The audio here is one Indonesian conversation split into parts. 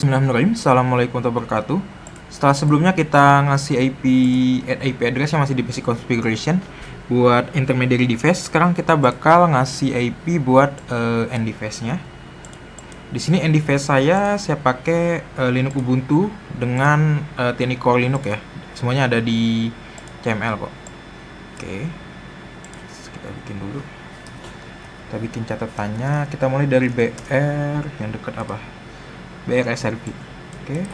Bismillahirrahmanirrahim. Assalamualaikum warahmatullahi wabarakatuh. Setelah sebelumnya kita ngasih IP address yang masih di basic configuration buat intermediary device, sekarang kita bakal ngasih IP buat end device-nya. Di sini end device saya pakai Linux Ubuntu dengan TNI Core Linux ya. Semuanya ada di CML kok. Oke. Kita bikin dulu. Kita bikin catatannya. Kita mulai dari BR yang dekat apa? BRSRP. Oke.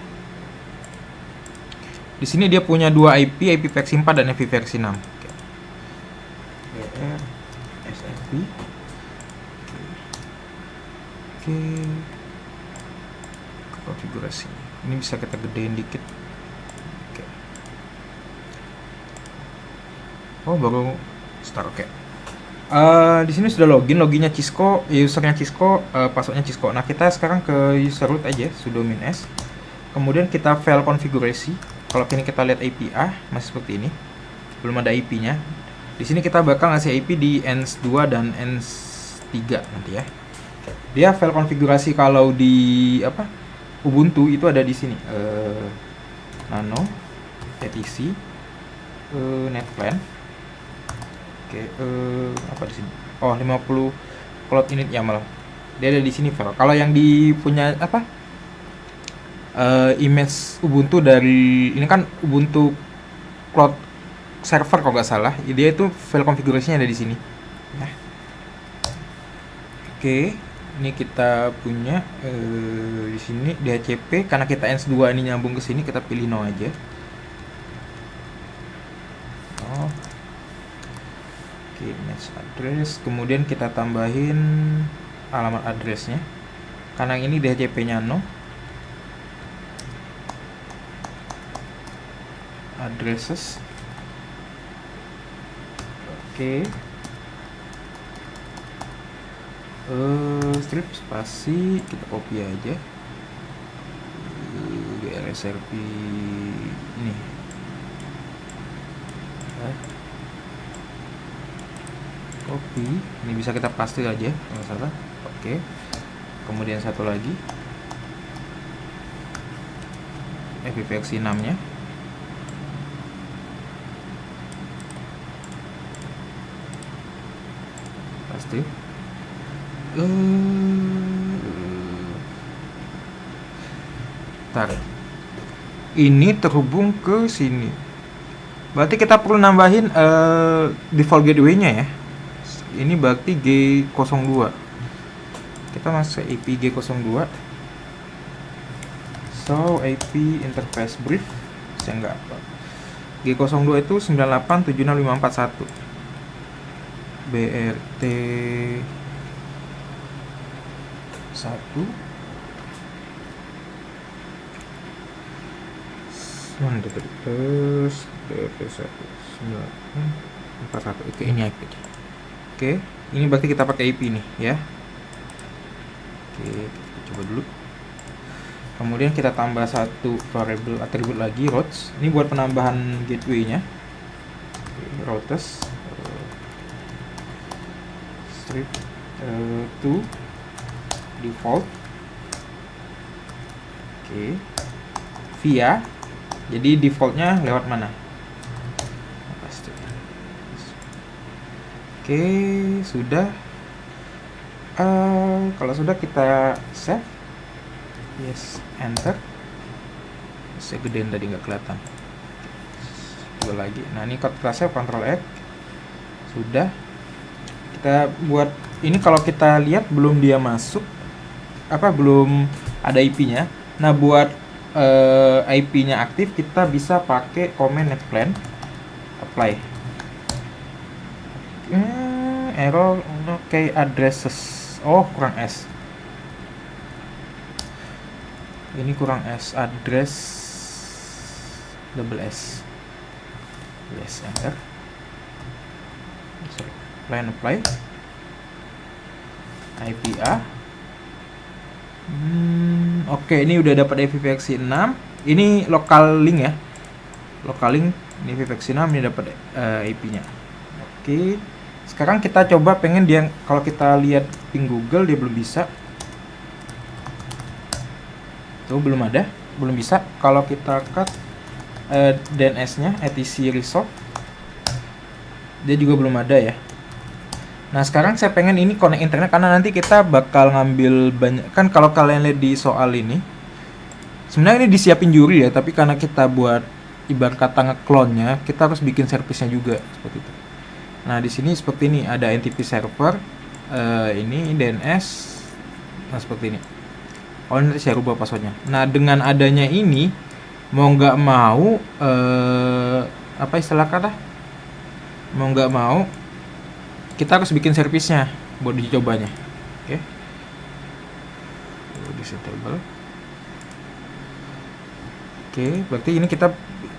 Di sini dia punya dua IP versi 4 dan IP versi 6. Oke. BRSRP. Oke. Konfigurasi. Ini bisa kita gedein dikit. Oke. Oh, baru start. Oke. Di sini sudah loginnya Cisco, usernya Cisco, passwordnya Cisco. Nah, kita sekarang ke user root aja, sudo -s. Kemudian kita file konfigurasi. Kalau ini kita lihat API masih seperti ini, belum ada IP-nya. Di sini kita bakal ngasih IP di ENS2 dan ENS3 nanti ya. Dia file konfigurasi kalau di Ubuntu itu ada di sini, nano etc netplan. Oke, apa di sini? Oh, 50 cloud init YAML. Dia ada di sini file. Kalau yang punya image Ubuntu dari ini kan Ubuntu cloud server kalau nggak salah. Dia itu file konfigurasinya ada di sini. Nah. Oke, ini kita punya di sini DHCP karena kita ENS2 ini nyambung ke sini, kita pilih no aja. Oh. Oke, match address, kemudian kita tambahin alamat addressnya karena ini DHCP nya no, addresses. Oke, strip spasi kita copy aja, BRSRP ini. Copy, ini bisa kita paste aja kalau salah. Oke. Kemudian satu lagi IP versi 6 nya paste. Bentar. Ini terhubung ke sini. Berarti kita perlu nambahin default gateway-nya ya. Ini berarti G02. Kita masuk IP G02. So IP interface brief saya enggak apa. G02 itu 98765541. BRT 1 mana tadi? Terus BRT 1 9841. Oke, ini IP. Oke, ini berarti kita pakai IP nih ya. Oke, kita coba dulu. Kemudian kita tambah satu variable atribut lagi, routes. Ini buat penambahan gateway-nya. Routes strip to default. Oke, via. Jadi defaultnya lewat mana? Oke, sudah. Kalau sudah kita save. Yes, enter. Saya gedein tadi nggak kelihatan. Coba lagi. Nah, ini kita save, Ctrl X. Sudah. Kita buat ini, kalau kita lihat belum dia masuk, belum ada IP-nya. Nah, buat IP-nya aktif, kita bisa pakai command netplan apply. Error okay addresses. Oh, kurang S. Ini kurang S, address double S. Yes, enter. Sorry. Apply. IPA. Oke, ini udah dapat IP versi 6. Ini local link ya. Local link ini IP versi 6, ini dapat IP-nya. Oke. Sekarang kita coba pengen dia, kalau kita lihat ping Google dia belum bisa. Tuh belum ada, belum bisa. Kalau kita cut DNS-nya etc resolve, dia juga belum ada ya. Nah sekarang saya pengen ini connect internet karena nanti kita bakal ngambil banyak kan. Kalau kalian lihat di soal ini, sebenarnya ini disiapin juri ya, tapi karena kita buat ibarat kata nge-clone-nya, kita harus bikin service-nya juga seperti itu. Nah di sini seperti ini ada NTP server, ini DNS, nah seperti ini. Oh nanti saya rubah passwordnya. Nah dengan adanya ini, mau nggak mau apa istilah kata? Mau nggak mau kita harus bikin servisnya buat dicobanya. Oke. Disable. Oke, berarti ini kita,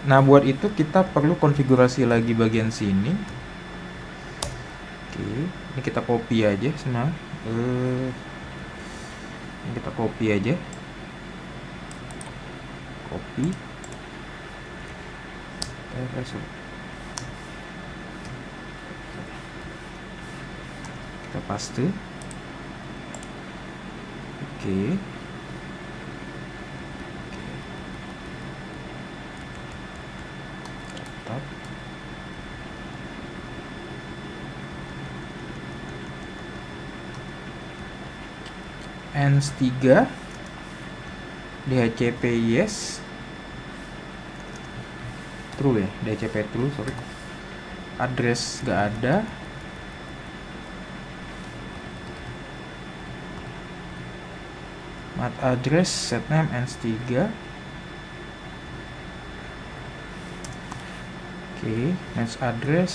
nah buat itu kita perlu konfigurasi lagi bagian sini. Oke, ini kita copy aja senang. Ini kita copy aja. Copy. Kita paste. Oke. Tetap. ENS3 DHCP yes, true ya, DHCP true, sorry. Address gak ada. MAC address setname ENS3. Oke, match address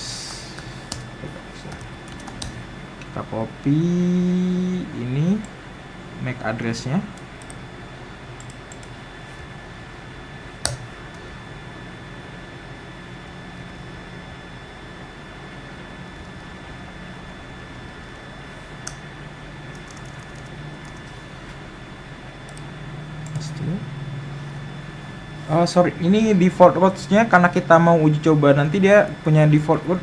kita copy ini MAC addressnya. Oh sorry, ini default words-nya karena kita mau uji coba, nanti dia punya default word.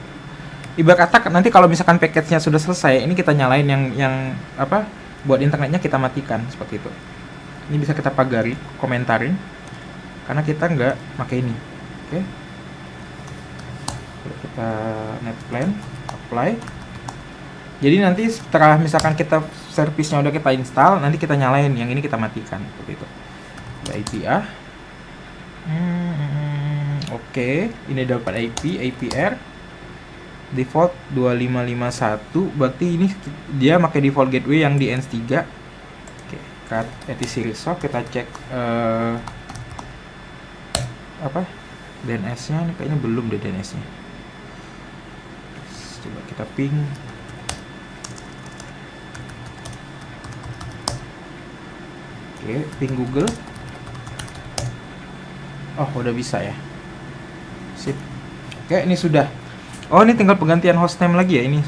Ibarat kata nanti kalau misalkan package-nya sudah selesai, ini kita nyalain yang apa buat internetnya kita matikan seperti itu. Ini bisa kita pagari, komentarin karena kita nggak pakai ini. Oke. Kita net plan, apply. Jadi nanti setelah misalkan kita service-nya udah kita install, nanti kita nyalain, yang ini kita matikan seperti itu. API. Oke, ini dapat IP, APR default 2551, berarti ini dia pakai default gateway yang di ENS3. Oke, cut etc resolve, kita cek apa DNS-nya, ini kayaknya belum deh DNS-nya. Coba kita ping. Oke, ping Google. Oh, udah bisa ya. Sip. Oke, ini sudah. Oh, ini tinggal penggantian hostname lagi ya. Ini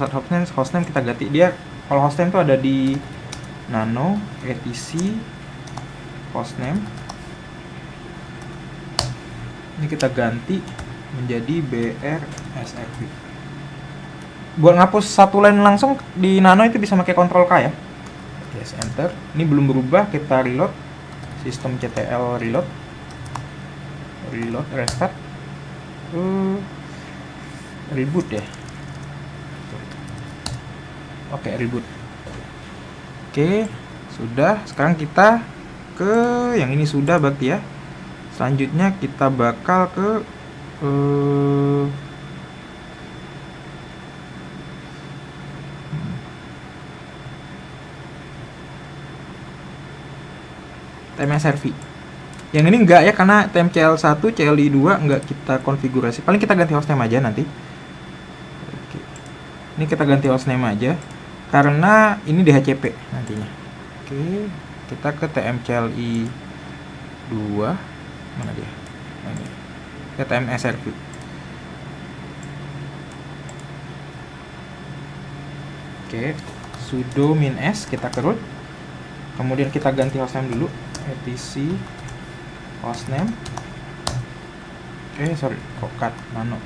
hostname kita ganti. Dia kalau hostname tuh ada di nano etc hostname. Ini kita ganti menjadi BRSRP. Buat ngapus satu line langsung di nano itu bisa pakai Ctrl K ya. Yes, enter. Ini belum berubah, kita reload. Sistem CTL reload. Reload, restart. Reboot ya. Oke, reboot. Oke, sudah. Sekarang kita ke yang ini sudah berarti ya. Selanjutnya kita bakal ke TMSRV. Yang ini enggak ya, karena TMCL1, CLI2 enggak kita konfigurasi. Paling kita ganti hostname aja nanti. Oke. Ini kita ganti hostname aja karena ini DHCP nantinya. Oke, kita ke TMCLI2. Mana dia? Ini. Ke TMSRV. Oke, sudo min s kita kerut. Kemudian kita ganti hostname dulu, etc hostname. Sorry, kok cut nano.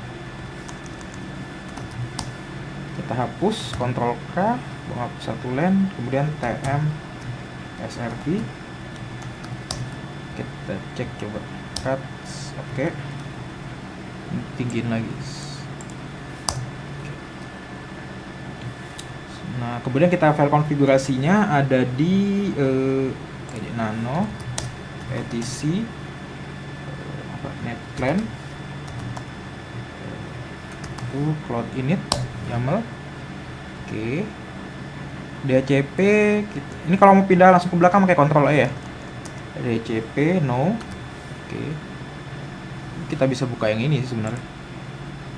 Kita hapus, Ctrl K, menghapus satu line, kemudian TM SRP. Kita cek coba cut. Oke, tinggiin lagi. Nah, kemudian kita file konfigurasinya ada di nano etc netplan cloud init YAML. Oke, DHCP ini kalau mau pindah langsung ke belakang pakai Ctrl E ya. DHCP no. Oke, kita bisa buka yang ini sih sebenarnya.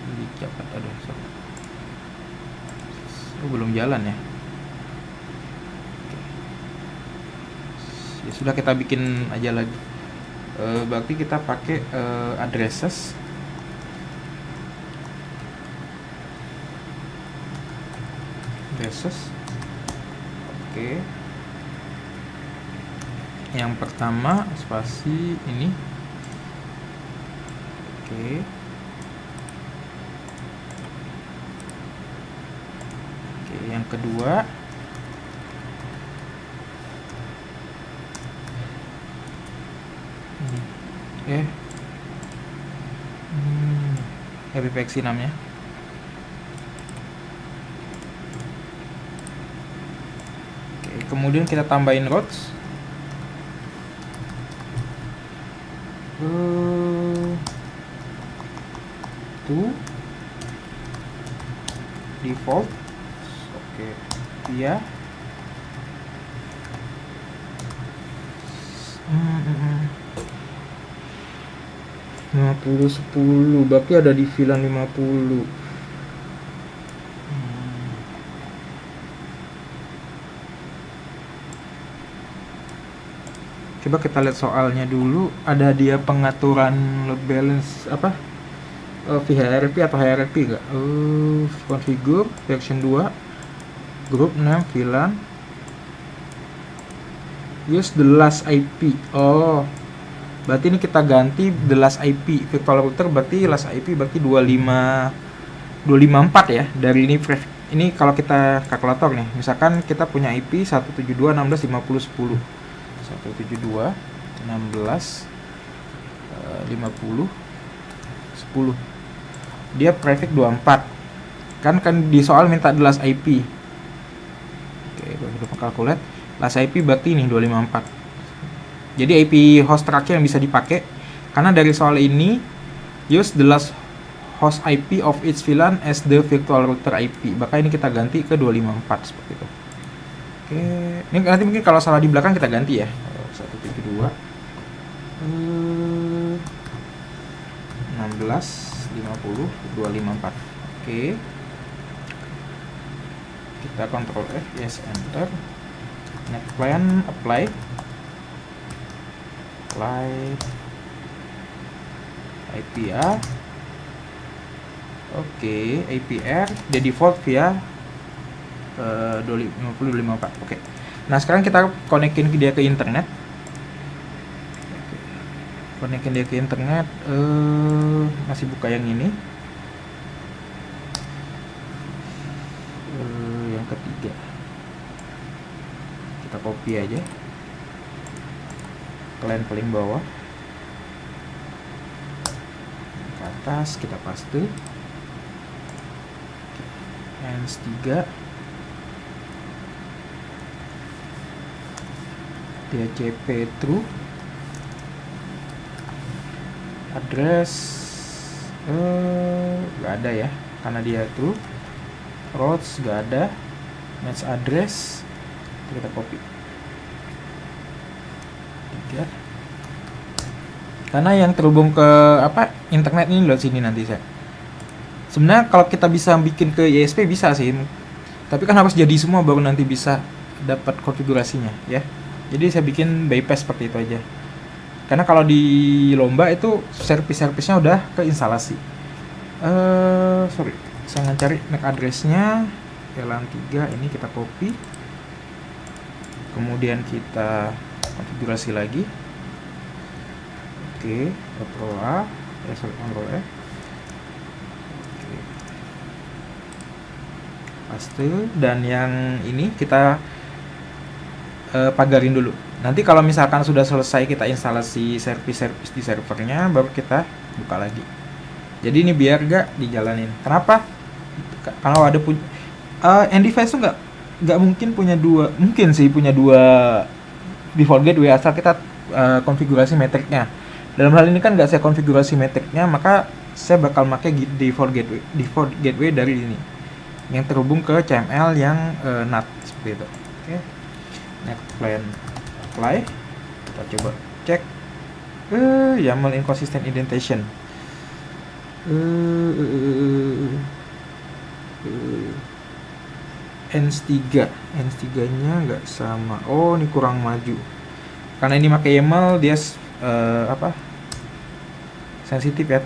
Ini cepat, aduh sorry. Belum jalan ya. Oke. Ya sudah, kita bikin aja lagi. Berarti kita pakai addresses. Oke. Yang pertama spasi ini. Oke. Yang kedua ppxi namanya. Oke, kemudian kita tambahin routes. To default. Oke, iya. Nah, 50-10 berarti ada di VLAN 50. Coba kita lihat soalnya dulu. Ada dia pengaturan load balance apa? VHRP atau HRP enggak? Configure version 2 group name VLAN use the last IP. Oh, berarti ini kita ganti the last IP virtual router, berarti last IP berarti 254 ya. Dari ini kalau kita kalkulator nih, misalkan kita punya IP 172.16.50.10 172.16.50.10 dia prefix 24 kan di soal minta the last IP. Oke, kita kalkulate last IP berarti ini 254. Jadi IP host terakhir yang bisa dipakai, karena dari soal ini use the last host IP of each VLAN as the virtual router IP, maka ini kita ganti ke 254 seperti itu. Oke, ini nanti mungkin kalau salah di belakang kita ganti ya. 172 16.50.254. Oke, kita Ctrl F, yes, enter. Netplan apply IPA. Oke, IPR the default via 250.254. Oke. Nah, sekarang kita konekin dia ke internet. Konekin dia ke internet. Masih buka yang ini. Yang ketiga. Kita copy aja. Kalian paling bawah. Ke atas kita paste. Hands 3. DHCP true. Address nggak ada ya, karena dia true. Routes nggak ada. Match address kita copy 3. Karena yang terhubung ke internet ini lewat sini nanti saya. Sebenarnya kalau kita bisa bikin ke ISP bisa sih, tapi kan harus jadi semua baru nanti bisa dapat konfigurasinya ya. Jadi saya bikin bypass seperti itu aja. Karena kalau di lomba itu service-servicenya udah ke instalasi. Sorry, saya cari MAC address-nya VLAN 3 ini kita copy. Kemudian kita konfigurasi lagi. Oke, Ctrl A, Ctrl F. Oke. Paste, dan yang ini kita pagarin dulu. Nanti kalau misalkan sudah selesai kita instalasi service di servernya, baru kita buka lagi. Jadi ini biar gak dijalanin. Kenapa? Kalau ada device tuh nggak mungkin punya dua, mungkin sih punya dua default gateway asal kita konfigurasi metriknya. Dalam hal ini kan nggak saya konfigurasi metriknya, maka saya bakal pakai default gateway dari ini yang terhubung ke CML yang NAT seperti itu. Oke. Net plan apply. Kita coba cek. YAML inconsistent indentation. N3 nya nggak sama. Oh, ini kurang maju karena ini pakai YAML, dia sensitif ya.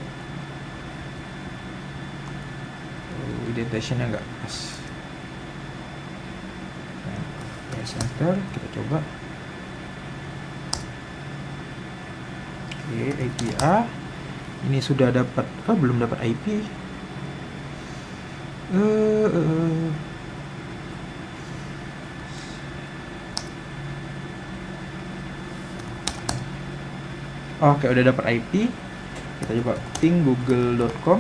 Indentation nya nggak pas. Enter, kita coba. Oke, API ini sudah dapat. Belum dapat IP. Oke, udah dapat IP. Kita coba ping google.com.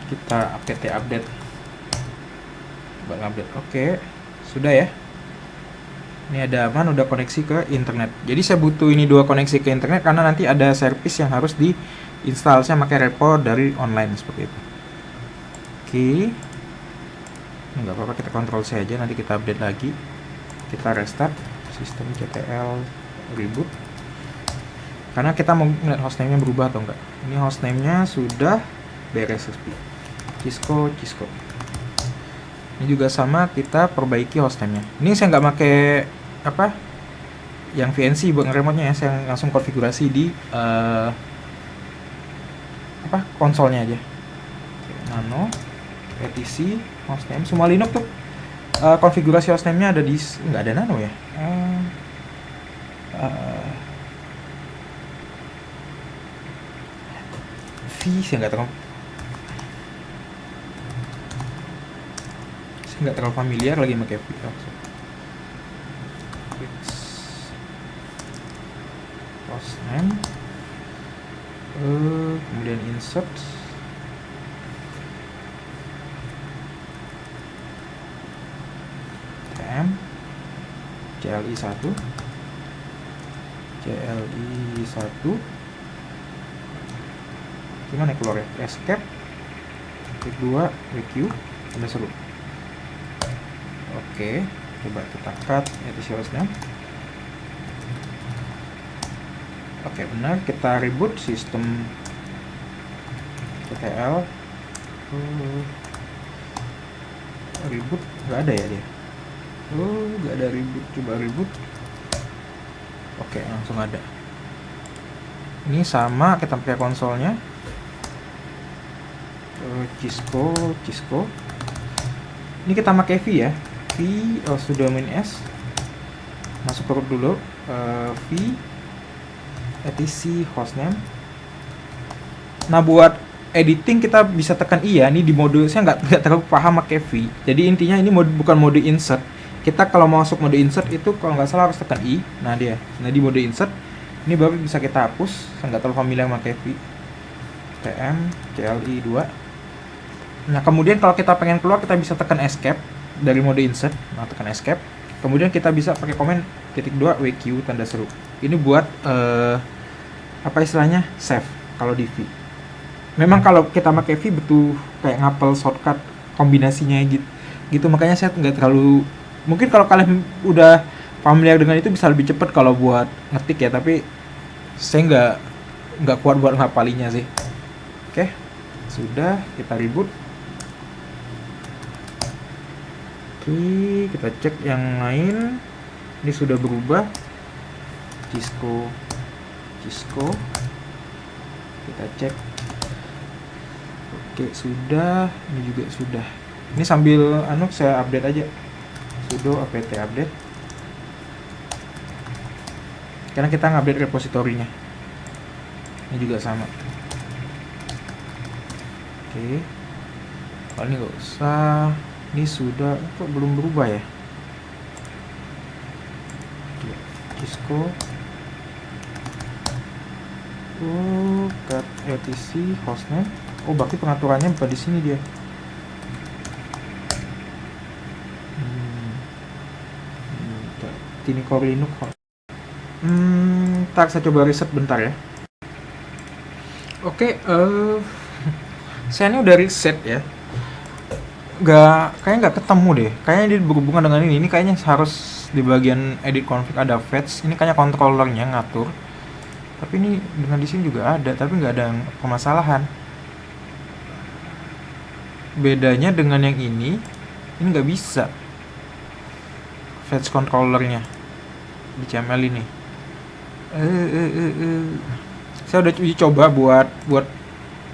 Kita apt update. Coba update. Oke, sudah ya. Ini ada aman, udah koneksi ke internet. Jadi saya butuh ini dua koneksi ke internet karena nanti ada service yang harus diinstal. Saya pakai repo dari online seperti itu. Oke. Ini nggak apa-apa, kita kontrol C aja. Nanti kita update lagi. Kita restart sistem CTL reboot. Karena kita mau ngeliat hostname-nya berubah atau enggak. Ini hostname-nya sudah beres. Cisco. Ini juga sama, kita perbaiki hostname-nya. Ini saya nggak pakai yang VNC buat nge-remote-nya ya. Saya langsung konfigurasi di konsolnya aja. Nano, etc, hostname, semua Linux tuh konfigurasi hostname-nya ada di, nggak ada nano ya. Saya nggak terlalu familiar lagi pakai V. Hostname, kemudian insert, TM, CLI 1, gimana keluar ya? Escape, klik 2, WQ, udah seru. Oke, coba kita cut etc hostname. Oke, benar, kita reboot sistem CTL. Reboot nggak ada ya dia. Nggak ada reboot. Coba reboot. Oke, langsung ada. Ini sama, kita pakai konsolnya. Cisco. Ini kita pakai V ya. Sudomain S. Masuk ke root dulu. V etc hostname. Nah, buat editing kita bisa tekan I ya. Ini di mode, saya nggak terlalu paham pakai V. Jadi intinya ini bukan mode insert. Kita kalau mau masuk mode insert itu kalau nggak salah harus tekan I. Nah dia. Nah di mode insert ini baru bisa kita hapus. Saya nggak terlalu familiar pakai V. TM CLI 2. Nah kemudian kalau kita pengen keluar kita bisa tekan escape dari mode insert. Nah tekan escape. Kemudian kita bisa pakai komen *2 WQ tanda seru. Ini buat istilahnya save kalau di V. Memang kalau kita pakai V butuh kayak ngapel shortcut kombinasinya gitu. Makanya saya nggak terlalu, mungkin kalau kalian udah familiar dengan itu bisa lebih cepat kalau buat ngetik ya, tapi saya nggak kuat buat ngapalinya sih. Oke, sudah, kita reboot. Oke, kita cek yang lain. Ini sudah berubah. Cisco. Kita cek. Oke, sudah. Ini juga sudah. Ini sambil saya update aja. Sudo apt update. Karena kita ngupdate repositorinya. Ini juga sama. Oke. Kalau ini nggak usah. Ini sudah, kok belum berubah ya? Cisco cat etc hostname. Oh, berarti pengaturannya bukan di sini dia. Ini core Linux. Ntar saya coba riset bentar ya. Oke, saya ini udah riset ya. Kayaknya nggak ketemu deh. Kayaknya dia berhubungan dengan ini. Ini kayaknya harus di bagian edit config ada fetch. Ini kayaknya controllernya ngatur. Tapi ini dengan di sini juga ada, tapi nggak ada permasalahan. Bedanya dengan yang ini nggak bisa fetch controllernya di CML ini. Saya udah uji coba buat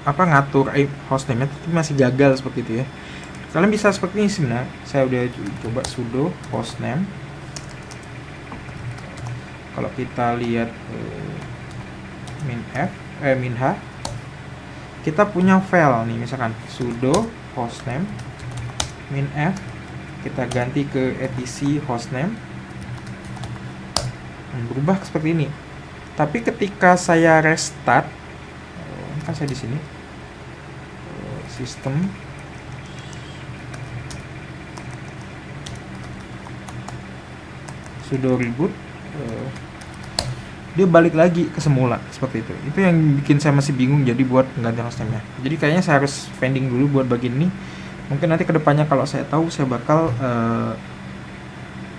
apa ngatur hostname, tapi masih gagal seperti itu ya. Kalian bisa seperti ini sebenarnya. Saya udah coba sudo hostname. Kalau kita lihat min h, kita punya file nih, misalkan sudo hostname min f, kita ganti ke etc hostname, berubah seperti ini. Tapi ketika saya restart, kan saya di sini sistem sudo reboot, dia balik lagi ke semula seperti itu. Itu yang bikin saya masih bingung jadi buat mengganti hostname-nya. Jadi kayaknya saya harus pending dulu buat bagian ini. Mungkin nanti kedepannya kalau saya tahu, saya bakal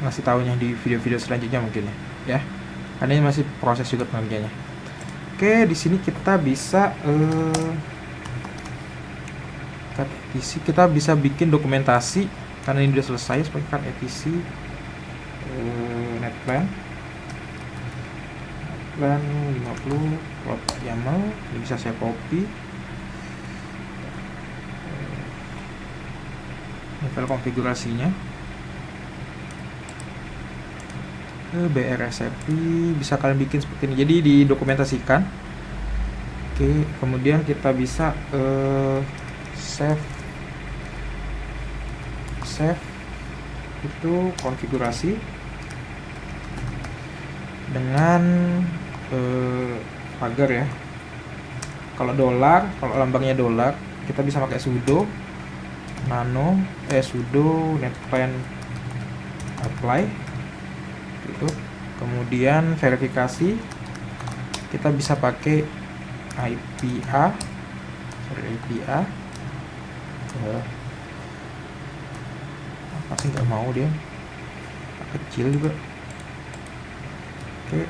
ngasih tahunya di video-video selanjutnya mungkin ya. Karena ini masih proses juga pengerjaannya. Oke, di sini kita bisa kita bisa bikin dokumentasi karena ini sudah selesai seperti kan etc netplan 50 plot YAML. Ini bisa saya copy. Ini file konfigurasinya. BRSRP bisa kalian bikin seperti ini, jadi didokumentasikan. Oke, kemudian kita bisa save itu konfigurasi dengan pagar ya. Kalau lambangnya dolar, kita bisa pakai sudo sudo netplan apply itu. Kemudian verifikasi kita bisa pakai IPA apa sih, nggak mau dia kecil juga. Oke,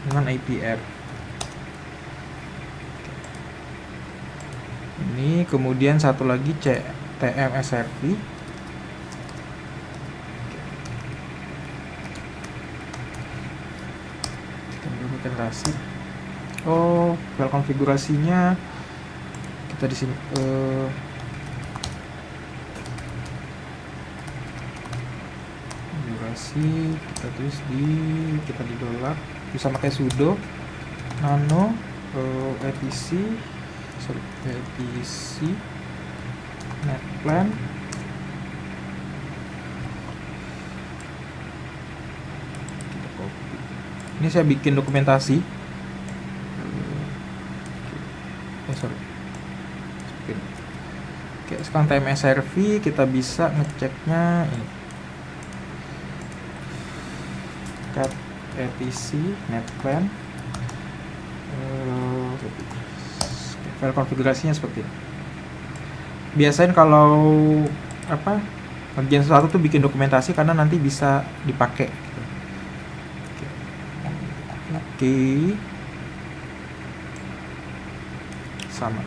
dengan IPR ini. Kemudian satu lagi TMSRP. Dokumentasi. File konfigurasinya kita di sini konfigurasi kita tulis kita di dolar, bisa pakai sudo etc netplan ini. Saya bikin dokumentasi. Oke, sekarang TMSRV kita bisa ngeceknya ini. Cat etc netplan. File konfigurasinya seperti ini. Biasain kalau bagian sesuatu tuh bikin dokumentasi karena nanti bisa dipakai. Oke. Sama.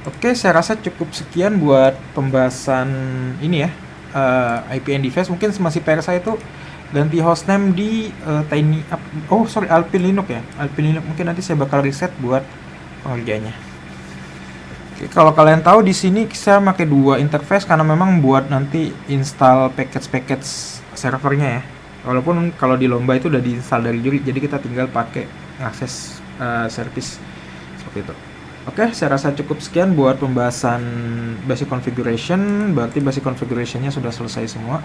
Oke, saya rasa cukup sekian buat pembahasan ini ya. IPN device. Mungkin masih PR saya itu ganti hostname di Alpine Linux ya. Alpine Linux mungkin nanti saya bakal reset buat pengerjaannya. Oke, kalau kalian tahu di sini saya pakai dua interface karena memang buat nanti install package servernya ya. Walaupun kalau di lomba itu udah diinstal dari Juri, jadi kita tinggal pakai akses service seperti itu. Oke, saya rasa cukup sekian buat pembahasan basic configuration. Berarti basic configurationnya sudah selesai semua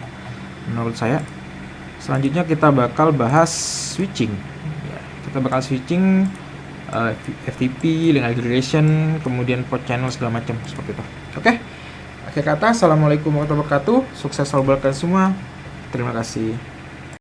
menurut saya. Selanjutnya kita bakal bahas switching. Ya, kita bakal switching FTP, link aggregation, kemudian port channel segala macam seperti itu. Oke. Akhir kata, assalamualaikum warahmatullahi wabarakatuh. Sukses selalu buat kalian semua. Terima kasih.